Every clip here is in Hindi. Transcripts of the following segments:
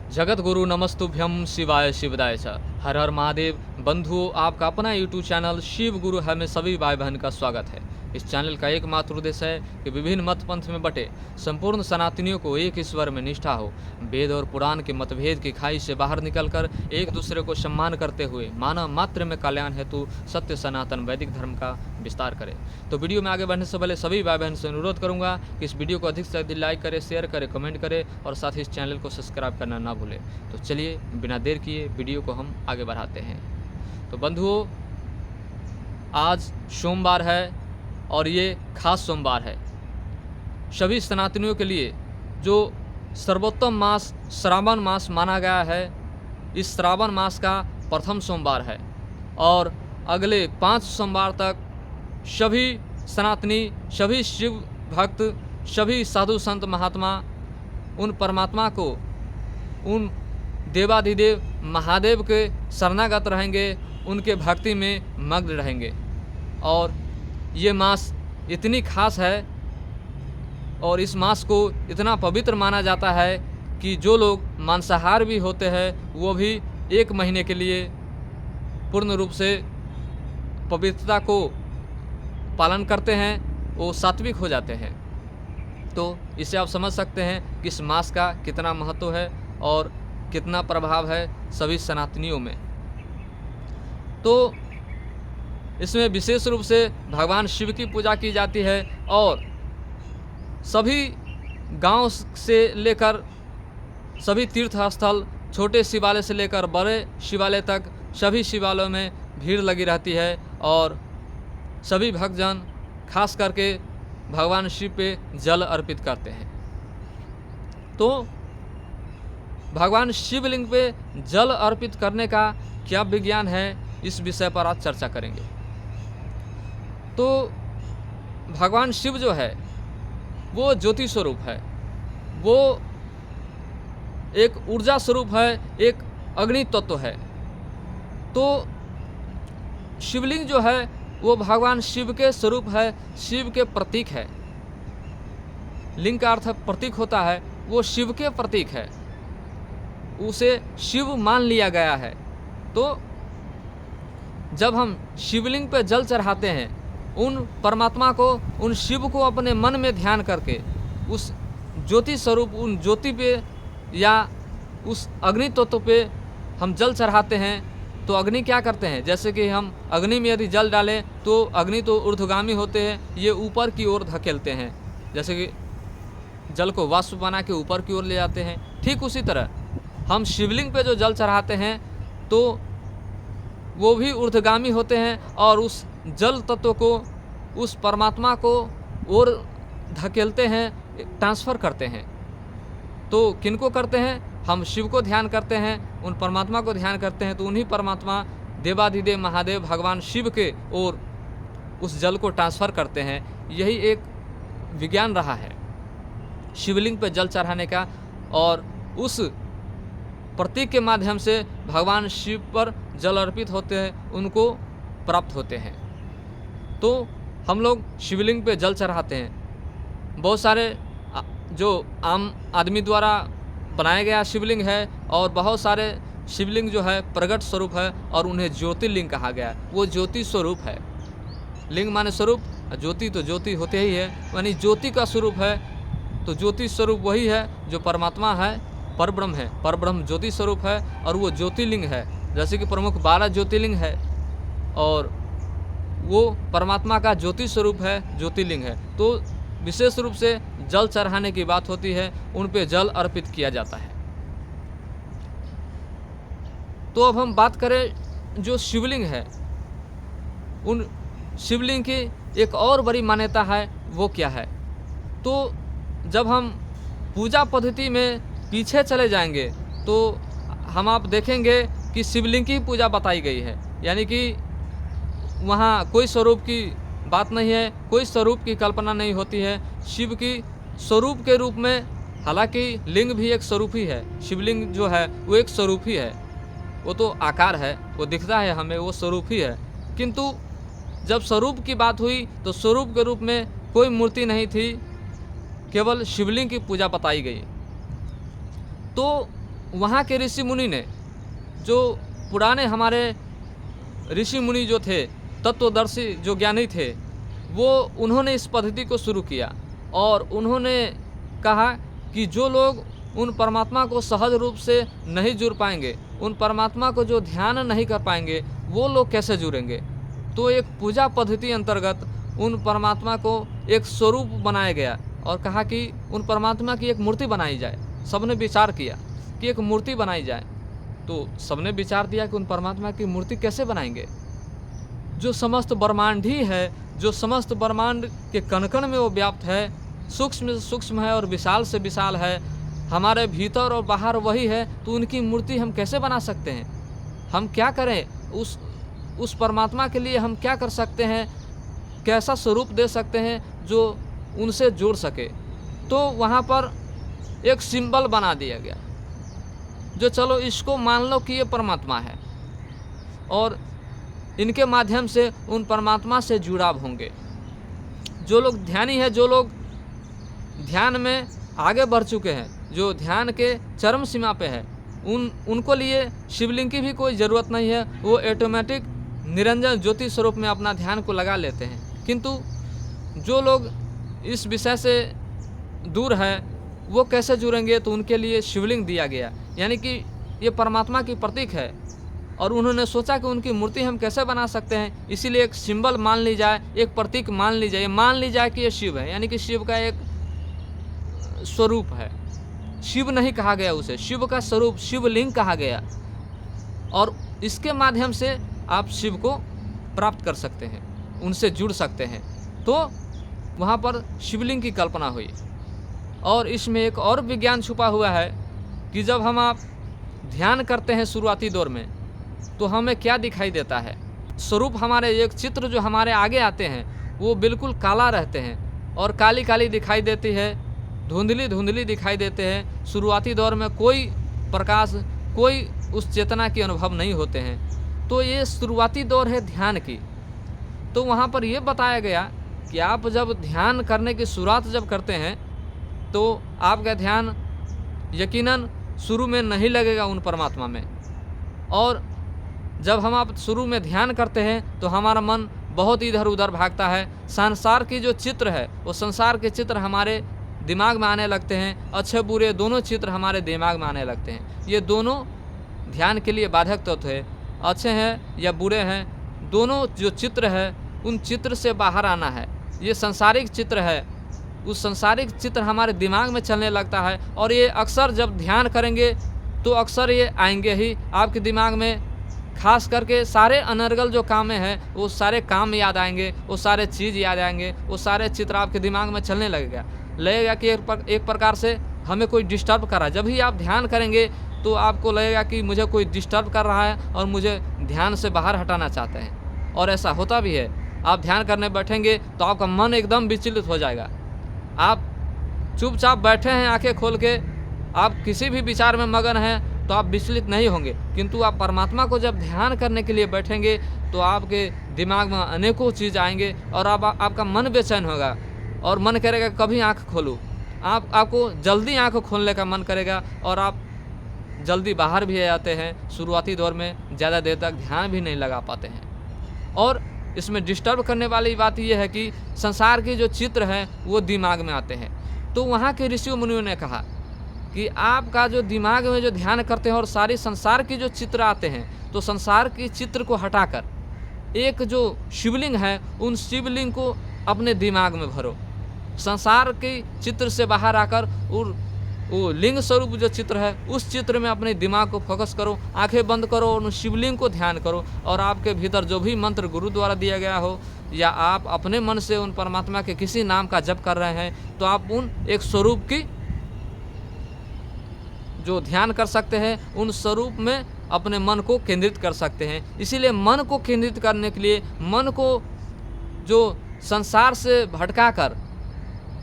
जगत गुरु नमस्तुभ्यम शिवाय शिवदाय च। हर हर महादेव। बंधुओं, आपका अपना यूट्यूब चैनल शिव गुरु है में सभी भाई बहन का स्वागत है। इस चैनल का एकमात्र उद्देश्य है कि विभिन्न मत पंथ में बटे संपूर्ण सनातनियों को एक ईश्वर में निष्ठा हो, वेद और पुराण के मतभेद की खाई से बाहर निकलकर एक दूसरे को सम्मान करते हुए मानव मात्र में कल्याण हेतु सत्य सनातन वैदिक धर्म का विस्तार करें। तो वीडियो में आगे बढ़ने से पहले सभी भाई बहन से अनुरोध करूंगा कि इस वीडियो को अधिक से अधिक लाइक करें, शेयर करें, कमेंट करें और साथ ही इस चैनल को सब्सक्राइब करना ना भूलें। तो चलिए बिना देर किए वीडियो को हम आगे बढ़ाते हैं। तो बंधुओं, आज सोमवार है और ये खास सोमवार है सभी सनातनियों के लिए, जो सर्वोत्तम मास श्रावण मास माना गया है। इस श्रावण मास का प्रथम सोमवार है और अगले 5 सोमवार तक सभी सनातनी, सभी शिव भक्त, सभी साधु संत महात्मा उन परमात्मा को, उन देवाधिदेव महादेव के शरणागत रहेंगे, उनके भक्ति में मग्न रहेंगे। और ये मास इतनी खास है और इस मास को इतना पवित्र माना जाता है कि जो लोग मांसाहार भी होते हैं वो भी 1 महीने के लिए पूर्ण रूप से पवित्रता को पालन करते हैं, वो सात्विक हो जाते हैं। तो इससे आप समझ सकते हैं कि इस मास का कितना महत्व है और कितना प्रभाव है सभी सनातनियों में। तो इसमें विशेष रूप से भगवान शिव की पूजा की जाती है और सभी गांव से लेकर सभी तीर्थ स्थल, छोटे शिवालय से लेकर बड़े शिवालय तक सभी शिवालयों में भीड़ लगी रहती है और सभी भक्तजन खास करके भगवान शिव पे जल अर्पित करते हैं। तो भगवान शिवलिंग पे जल अर्पित करने का क्या विज्ञान है, इस विषय पर आज चर्चा करेंगे। तो भगवान शिव जो है वो ज्योति स्वरूप है, वो एक ऊर्जा स्वरूप है, एक अग्नि तत्व है। तो शिवलिंग जो है वो भगवान शिव के स्वरूप है, शिव के प्रतीक है। लिंग का अर्थ प्रतीक होता है, वो शिव के प्रतीक है, उसे शिव मान लिया गया है। तो जब हम शिवलिंग पे जल चढ़ाते हैं, उन परमात्मा को, उन शिव को अपने मन में ध्यान करके उस ज्योति स्वरूप, उन ज्योति पे या उस अग्नि तत्व पे हम जल चढ़ाते हैं। तो अग्नि क्या करते हैं, जैसे कि हम अग्नि में यदि जल डालें तो अग्नि तो ऊर्ध्वगामी होते हैं, ये ऊपर की ओर धकेलते हैं, जैसे कि जल को वाष्प बना के ऊपर की ओर ले जाते हैं। ठीक उसी तरह हम शिवलिंग पे जो जल चढ़ाते हैं तो वो भी ऊर्ध्वगामी होते हैं और उस जल तत्व को, उस परमात्मा को और धकेलते हैं, ट्रांसफ़र करते हैं। तो किनको करते हैं, हम शिव को ध्यान करते हैं, उन परमात्मा को ध्यान करते हैं, तो उन्हीं परमात्मा देवाधिदेव महादेव भगवान शिव के और उस जल को ट्रांसफ़र करते हैं। यही एक विज्ञान रहा है शिवलिंग पर जल चढ़ाने का, और उस प्रतीक के माध्यम से भगवान शिव पर जल अर्पित होते हैं, उनको प्राप्त होते हैं। तो हम लोग शिवलिंग पे जल चढ़ाते हैं। बहुत सारे जो आम आदमी द्वारा बनाया गया शिवलिंग है और बहुत सारे शिवलिंग जो है प्रगट स्वरूप है और उन्हें ज्योतिर्लिंग कहा गया है। वो ज्योति स्वरूप है। लिंग माने स्वरूप, ज्योति तो ज्योति होते ही है, यानी ज्योति का स्वरूप है। तो ज्योति स्वरूप वही है जो परमात्मा है, परब्रह्म है। परब्रह्म ज्योति स्वरूप है और वो ज्योतिर्लिंग है। जैसे कि प्रमुख 12 ज्योतिर्लिंग है और वो परमात्मा का ज्योति स्वरूप है, ज्योतिर्लिंग है। तो विशेष रूप से जल चढ़ाने की बात होती है, उन पे जल अर्पित किया जाता है। तो अब हम बात करें जो शिवलिंग है, उन शिवलिंग की एक और बड़ी मान्यता है, वो क्या है। तो जब हम पूजा पद्धति में पीछे चले जाएंगे तो हम आप देखेंगे कि शिवलिंग की पूजा बताई गई है, यानी कि वहाँ कोई स्वरूप की बात नहीं है, कोई स्वरूप की कल्पना नहीं होती है। शिव की स्वरूप के रूप में, हालांकि लिंग भी एक स्वरूप ही है, शिवलिंग जो है वो एक स्वरूप ही है, वो तो आकार है, वो दिखता है हमें, वो स्वरूप ही है। किंतु जब स्वरूप की बात हुई तो स्वरूप के रूप में कोई मूर्ति नहीं थी, केवल शिवलिंग की पूजा बताई गई। तो वहाँ के ऋषि मुनि ने, जो पुराने हमारे ऋषि मुनि जो थे, तत्वदर्शी जो ज्ञानी थे, वो उन्होंने इस पद्धति को शुरू किया और उन्होंने कहा कि जो लोग उन परमात्मा को सहज रूप से नहीं जुड़ पाएंगे, उन परमात्मा को जो ध्यान नहीं कर पाएंगे, वो लोग कैसे जुड़ेंगे। तो एक पूजा पद्धति अंतर्गत उन परमात्मा को एक स्वरूप बनाया गया और कहा कि उन परमात्मा की एक मूर्ति बनाई जाए। सबने विचार किया कि एक मूर्ति बनाई जाए, तो सबने विचार दिया कि उन परमात्मा की मूर्ति कैसे बनाएंगे। जो समस्त ब्रह्मांड ही है, जो समस्त ब्रह्मांड के कण कण में वो व्याप्त है, सूक्ष्म से सूक्ष्म है और विशाल से विशाल है, हमारे भीतर और बाहर वही है, तो उनकी मूर्ति हम कैसे बना सकते हैं। हम क्या करें, उस परमात्मा के लिए हम क्या कर सकते हैं, कैसा स्वरूप दे सकते हैं जो उनसे जोड़ सके। तो वहाँ पर एक सिंबल बना दिया गया, जो चलो इसको मान लो कि ये परमात्मा है और इनके माध्यम से उन परमात्मा से जुड़ाव होंगे। जो लोग ध्यानी है, जो लोग ध्यान में आगे बढ़ चुके हैं, जो ध्यान के चरम सीमा पे है, उनको लिए शिवलिंग की भी कोई ज़रूरत नहीं है। वो ऑटोमेटिक निरंजन ज्योति स्वरूप में अपना ध्यान को लगा लेते हैं। किंतु जो लोग इस विषय से दूर है, वो कैसे जुड़ेंगे, तो उनके लिए शिवलिंग दिया गया, यानी कि ये परमात्मा की प्रतीक है। और उन्होंने सोचा कि उनकी मूर्ति हम कैसे बना सकते हैं, इसीलिए एक सिंबल मान ली जाए, एक प्रतीक मान ली जाए, मान ली जाए कि ये शिव है, यानी कि शिव का एक स्वरूप है। शिव नहीं कहा गया उसे, शिव का स्वरूप शिवलिंग कहा गया। और इसके माध्यम से आप शिव को प्राप्त कर सकते हैं, उनसे जुड़ सकते हैं। तो वहाँ पर शिवलिंग की कल्पना हुई। और इसमें एक और विज्ञान छुपा हुआ है कि जब हम आप ध्यान करते हैं शुरुआती दौर में, तो हमें क्या दिखाई देता है। स्वरूप हमारे, एक चित्र जो हमारे आगे आते हैं, वो बिल्कुल काला रहते हैं और काली काली दिखाई देती है, धुंधली धुंधली दिखाई देते हैं। शुरुआती दौर में कोई प्रकाश, कोई उस चेतना की अनुभव नहीं होते हैं। तो ये शुरुआती दौर है ध्यान की। तो वहाँ पर ये बताया गया कि आप जब ध्यान करने की शुरुआत जब करते हैं, तो आपका ध्यान यकीनन शुरू में नहीं लगेगा उन परमात्मा में। और जब हम आप शुरू में ध्यान करते हैं, तो हमारा मन बहुत इधर उधर भागता है। संसार की जो चित्र है, वो संसार के चित्र हमारे दिमाग में आने लगते हैं। अच्छे बुरे दोनों चित्र हमारे दिमाग में आने लगते हैं। ये दोनों ध्यान के लिए बाधक तत्व है। अच्छे हैं या बुरे हैं, दोनों जो चित्र है, उन चित्र से बाहर आना है। ये सांसारिक चित्र है, उस सांसारिक चित्र हमारे दिमाग में चलने लगता है। और ये अक्सर जब ध्यान करेंगे तो अक्सर ये आएंगे ही आपके दिमाग में। खास करके सारे अनर्गल जो काम हैं, वो सारे काम याद आएंगे, वो सारे चीज़ याद आएंगे, वो सारे चित्र आपके दिमाग में चलने लगेगा कि एक प्रकार से हमें कोई डिस्टर्ब कर रहा है। जब भी आप ध्यान करेंगे तो आपको लगेगा कि मुझे कोई डिस्टर्ब कर रहा है और मुझे ध्यान से बाहर हटाना चाहते हैं। और ऐसा होता भी है। आप ध्यान करने बैठेंगे तो आपका मन एकदम विचलित हो जाएगा। आप चुपचाप बैठे हैं आंखें खोल के, आप किसी भी विचार में मगन हैं, तो आप विचलित नहीं होंगे। किंतु आप परमात्मा को जब ध्यान करने के लिए बैठेंगे, तो आपके दिमाग में अनेकों चीज़ आएंगे और आपका मन बेचैन होगा और मन करेगा कभी आंख खोलूँ। आपको जल्दी आंख खोलने का मन करेगा और आप जल्दी बाहर भी आ जाते हैं। शुरुआती दौर में ज़्यादा देर तक ध्यान भी नहीं लगा पाते हैं। और इसमें डिस्टर्ब करने वाली बात यह है कि संसार के जो चित्र हैं, वो दिमाग में आते हैं। तो वहाँ के ऋषि मुनियों ने कहा कि आपका जो दिमाग में जो ध्यान करते हैं और सारी संसार की जो चित्र आते हैं, तो संसार की चित्र को हटाकर एक जो शिवलिंग है, उन शिवलिंग को अपने दिमाग में भरो। संसार के चित्र से बाहर आकर वो लिंग स्वरूप जो चित्र है, उस चित्र में अपने दिमाग को फोकस करो, आंखें बंद करो और उस शिवलिंग को ध्यान करो। और आपके भीतर जो भी मंत्र गुरु द्वारा दिया गया हो, या आप अपने मन से उन परमात्मा के किसी नाम का जप कर रहे हैं, तो आप उन एक स्वरूप की जो ध्यान कर सकते हैं, उन स्वरूप में अपने मन को केंद्रित कर सकते हैं। इसीलिए मन को केंद्रित करने के लिए, मन को जो संसार से भटकाकर,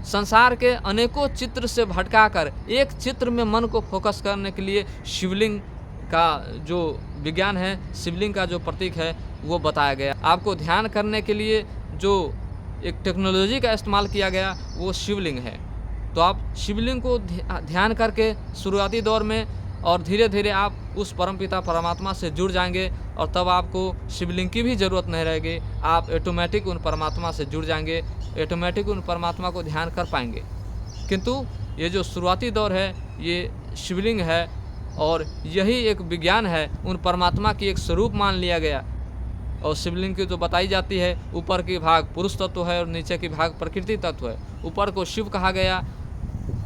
संसार के अनेकों चित्र से भटकाकर एक चित्र में मन को फोकस करने के लिए शिवलिंग का जो विज्ञान है, शिवलिंग का जो प्रतीक है, वो बताया गया। आपको ध्यान करने के लिए जो एक टेक्नोलॉजी का इस्तेमाल किया गया, वो शिवलिंग है। तो आप शिवलिंग को ध्यान करके शुरुआती दौर में और धीरे धीरे आप उस परमपिता परमात्मा से जुड़ जाएंगे और तब आपको शिवलिंग की भी ज़रूरत नहीं रहेगी। आप ऑटोमेटिक उन परमात्मा से जुड़ जाएंगे, ऑटोमेटिक उन परमात्मा को ध्यान कर पाएंगे। किंतु ये जो शुरुआती दौर है ये शिवलिंग है और यही एक विज्ञान है, उन परमात्मा की एक स्वरूप मान लिया गया। और शिवलिंग की जो बताई जाती है, ऊपर की भाग पुरुष तत्व है और नीचे की भाग प्रकृति तत्व है। ऊपर को शिव कहा गया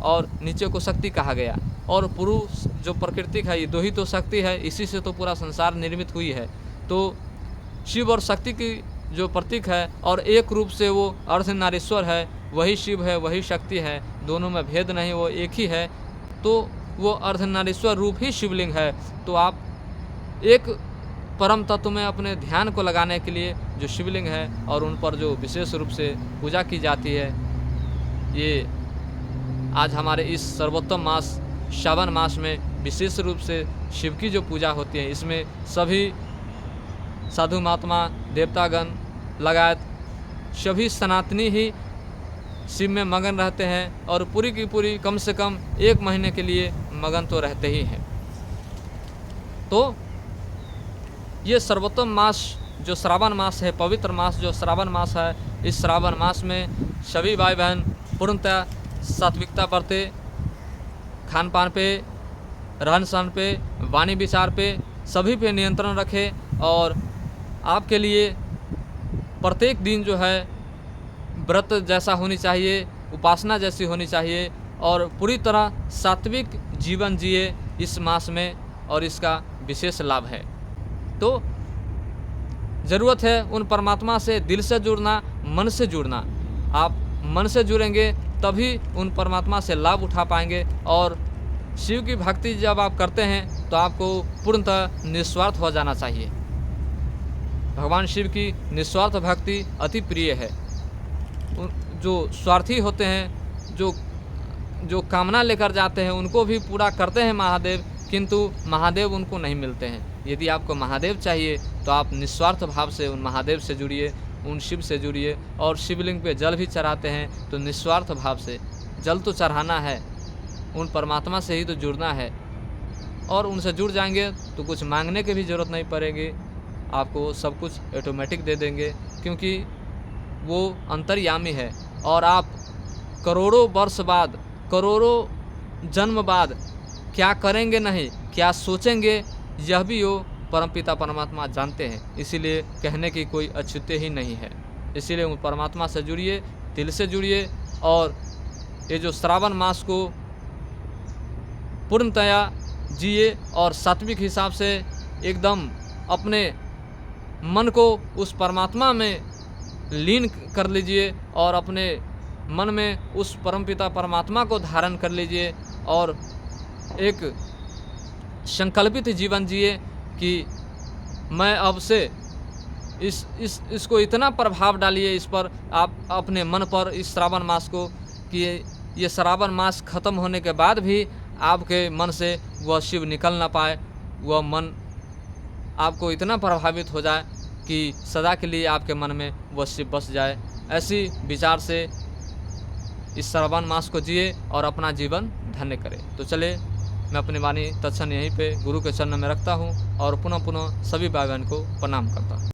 और नीचे को शक्ति कहा गया। और पुरुष जो प्राकृतिक है, ये दो ही तो शक्ति है, इसी से तो पूरा संसार निर्मित हुई है। तो शिव और शक्ति की जो प्रतीक है और एक रूप से वो अर्धनारीश्वर है, वही शिव है वही शक्ति है, दोनों में भेद नहीं, वो एक ही है। तो वो अर्धनारीश्वर रूप ही शिवलिंग है। तो आप एक परम तत्व में अपने ध्यान को लगाने के लिए जो शिवलिंग है और उन पर जो विशेष रूप से पूजा की जाती है, ये आज हमारे इस सर्वोत्तम मास श्रावण मास में विशेष रूप से शिव की जो पूजा होती है, इसमें सभी साधु महात्मा देवतागण लगायत सभी सनातनी ही शिव में मगन रहते हैं और पूरी की पूरी कम से कम 1 महीने के लिए मगन तो रहते ही हैं। तो ये सर्वोत्तम मास जो श्रावण मास है, पवित्र मास जो श्रावण मास है, इस श्रावण मास में सभी भाई बहन पूर्णतः सात्विकता बरते, खान पान पे, रहन सहन पे, वाणी विचार पे, सभी पे नियंत्रण रखें। और आपके लिए प्रत्येक दिन जो है व्रत जैसा होनी चाहिए, उपासना जैसी होनी चाहिए और पूरी तरह सात्विक जीवन जिए इस मास में, और इसका विशेष लाभ है। तो ज़रूरत है उन परमात्मा से दिल से जुड़ना, मन से जुड़ना। आप मन से जुड़ेंगे तभी उन परमात्मा से लाभ उठा पाएंगे। और शिव की भक्ति जब आप करते हैं तो आपको पूर्णतः निस्वार्थ हो जाना चाहिए। भगवान शिव की निस्वार्थ भक्ति अति प्रिय है। जो स्वार्थी होते हैं, जो कामना लेकर जाते हैं, उनको भी पूरा करते हैं महादेव, किंतु महादेव उनको नहीं मिलते हैं। यदि आपको महादेव चाहिए तो आप निस्वार्थ भाव से उन महादेव से जुड़िए, उन शिव से जुड़िए। और शिवलिंग पे जल भी चढ़ाते हैं तो निस्वार्थ भाव से जल तो चढ़ाना है, उन परमात्मा से ही तो जुड़ना है। और उनसे जुड़ जाएंगे तो कुछ मांगने की भी ज़रूरत नहीं पड़ेगी, आपको सब कुछ ऑटोमेटिक दे देंगे, क्योंकि वो अंतर्यामी है। और आप करोड़ों वर्ष बाद, करोड़ों जन्म बाद क्या करेंगे नहीं, क्या सोचेंगे, यह भी वो परमपिता परमात्मा जानते हैं। इसीलिए कहने की कोई औचित्य ही नहीं है। इसीलिए उन परमात्मा से जुड़िए, दिल से जुड़िए। और ये जो श्रावण मास को पूर्णतया जिए और सात्विक हिसाब से एकदम अपने मन को उस परमात्मा में लीन कर लीजिए और अपने मन में उस परमपिता परमात्मा को धारण कर लीजिए और एक संकल्पित जीवन जिए कि मैं अब से इसको इतना प्रभाव डालिए इस पर, आप अपने मन पर, इस श्रावण मास को, कि ये श्रावण मास ख़त्म होने के बाद भी आपके मन से वह शिव निकल ना पाए, वह मन आपको इतना प्रभावित हो जाए कि सदा के लिए आपके मन में वह शिव बस जाए। ऐसी विचार से इस श्रावण मास को जिए और अपना जीवन धन्य करें। तो चले, मैं अपनी वाणी तत्क्षण यहीं पे गुरु के चरण में रखता हूँ और पुनः पुनः सभी भाई बहन को प्रणाम करता हूँ।